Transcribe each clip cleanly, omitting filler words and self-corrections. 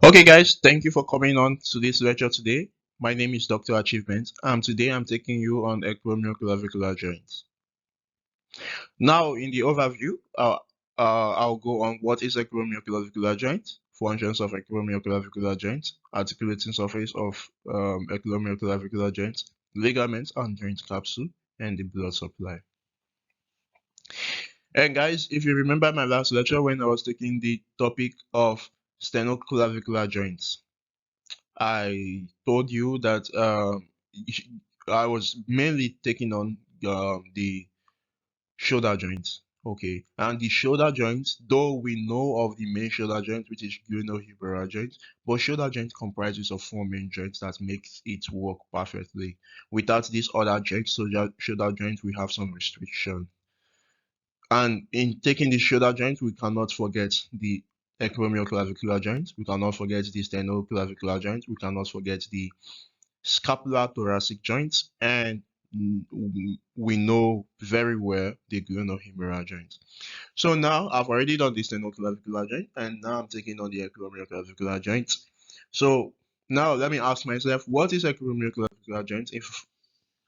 Okay, guys, thank you for coming on to this lecture today. My name is Dr. Achievement. Today I'm taking you on Acromio Clavicular joints. Now, in the overview, I'll go on what is Acromio Clavicular joint, functions of Acromio Clavicular joint, articulating surface of Acromio Clavicular joint, ligaments and joint capsule, and the blood supply. And guys, if you remember my last lecture when I was taking the topic of sternoclavicular joints, I told you that I was mainly taking on the shoulder joints. Okay, and the shoulder joints, though we know of the main shoulder joint, which is glenohumeral joint, but shoulder joint comprises of four main joints that makes it work perfectly. Without these other joints, shoulder joint, we have some restriction. And in taking the shoulder joint, we cannot forget the acromioclavicular joint. We cannot forget the sternoclavicular joint. We cannot forget the scapulothoracic joint, and we know very well the glenohumeral joint. So now I've already done the sternoclavicular joint, and now I'm taking on the acromioclavicular joint. So now let me ask myself, what is acromioclavicular joint? If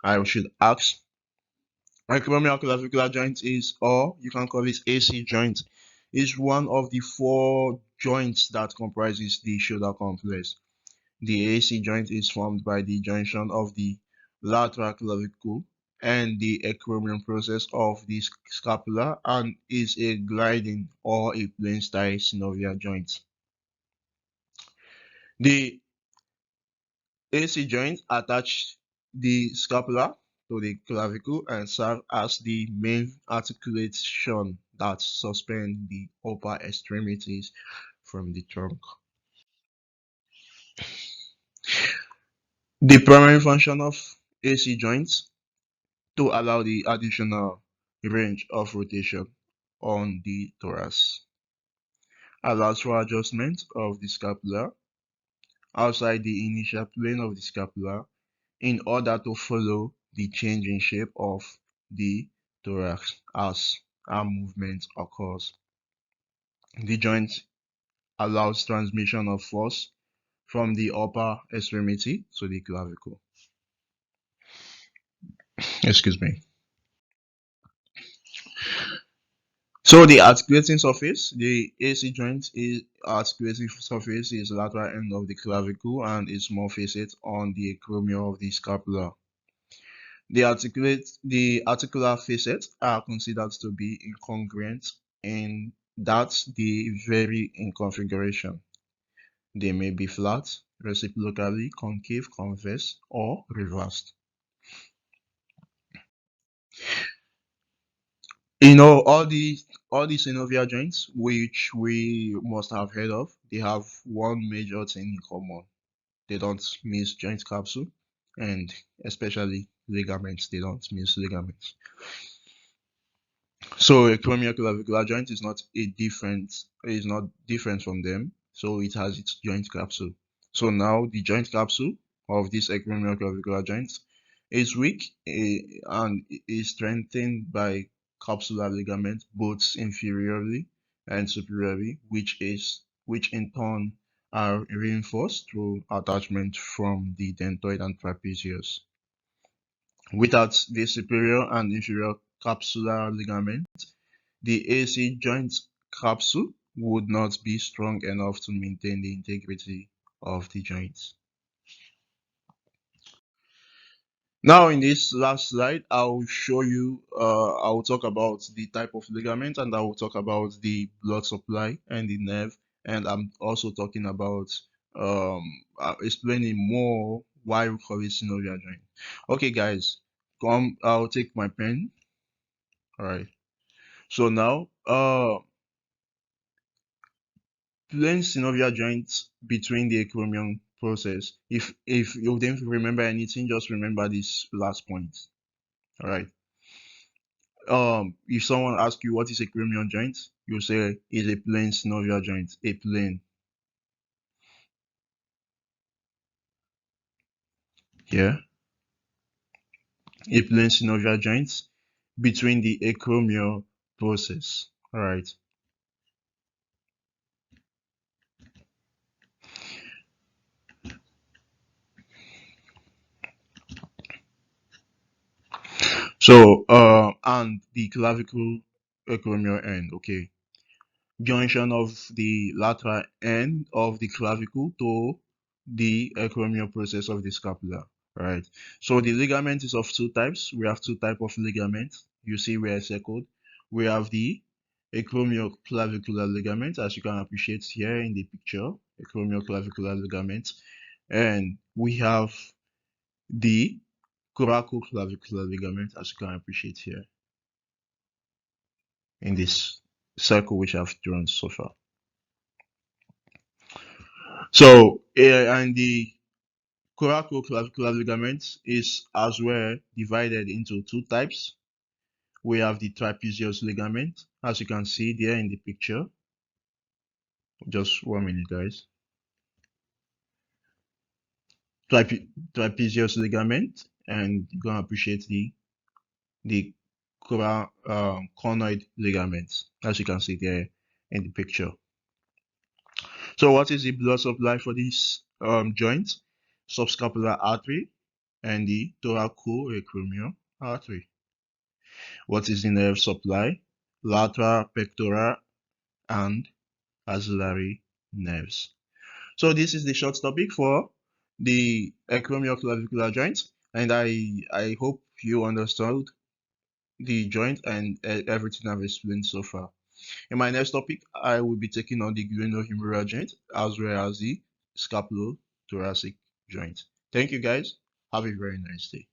I should ask, acromioclavicular joint is, or you can call it AC joint, is one of the four joints that comprises the shoulder complex. The AC joint is formed by the junction of the lateral clavicle and the acromion process of the scapula and is a gliding or a plain style synovial joint. The AC joint attach the scapula to the clavicle and serve as the main articulation that suspend the upper extremities from the trunk. The primary function of AC joints to allow the additional range of rotation on the thorax, allows for adjustment of the scapula outside the initial plane of the scapula in order to follow the change in shape of the thorax as arm movement occurs. The joint allows transmission of force from the upper extremity to the clavicle. Excuse me. So the articulating surface, the AC joint is articulating surface is lateral end of the clavicle and is more facet on the acromio of the scapula. The articular facets are considered to be incongruent in that they vary in configuration. They may be flat, reciprocally concave, convex, or reversed. All the synovial joints, which we must have heard of, they have one major thing in common. They don't miss joint capsule, and especially ligaments. They don't miss ligaments. So a acromioclavicular joint is not different from them. So it has its joint capsule. So now the joint capsule of this acromioclavicular joint is weak and is strengthened by capsular ligament both inferiorly and superiorly, which in turn are reinforced through attachment from the deltoid and trapezius. Without the superior and inferior capsular ligament, the AC joint capsule would not be strong enough to maintain the integrity of the joint. Now in this last slide, I'll show you, I'll talk about the type of ligament and I will talk about the blood supply and the nerve. And I'm also talking about explaining more why we call it synovial joint. Okay guys, I'll take my pen. All right. So now, plain synovial joints between the acromion process. If you didn't remember anything, just remember this last point. All right. If someone asks you what is a acromion joint, you say it's a plain synovial joint. A plain. Yeah. A plain synovial joint between the acromion process. All right. So, and the clavicle acromial end, okay. Junction of the lateral end of the clavicle to the acromial process of the scapula, right? So the ligament is of two types. We have two types of ligaments. You see where I circled. We have the acromio clavicular ligament, as you can appreciate here in the picture, acromio clavicular ligament, and we have the coracoclavicular ligament, as you can appreciate here in this circle which I've drawn so far. So, and the coracoclavicular ligament is as well divided into two types. We have the trapezius ligament, as you can see there in the picture. Just 1 minute, guys. Trapezius ligament, and you're gonna appreciate the conoid ligament, as you can see there in the picture. So what is the blood supply for this joint? Subscapular artery and the thoracoacromial artery. What is the nerve supply? Lateral, pectoral, and axillary nerves. So this is the short topic for the acromioclavicular joint, and I hope you understood the joint and everything I've explained so far. In my next topic, I will be taking on the glenohumeral joint as well as the scapulothoracic joint. Thank you guys. Have a very nice day.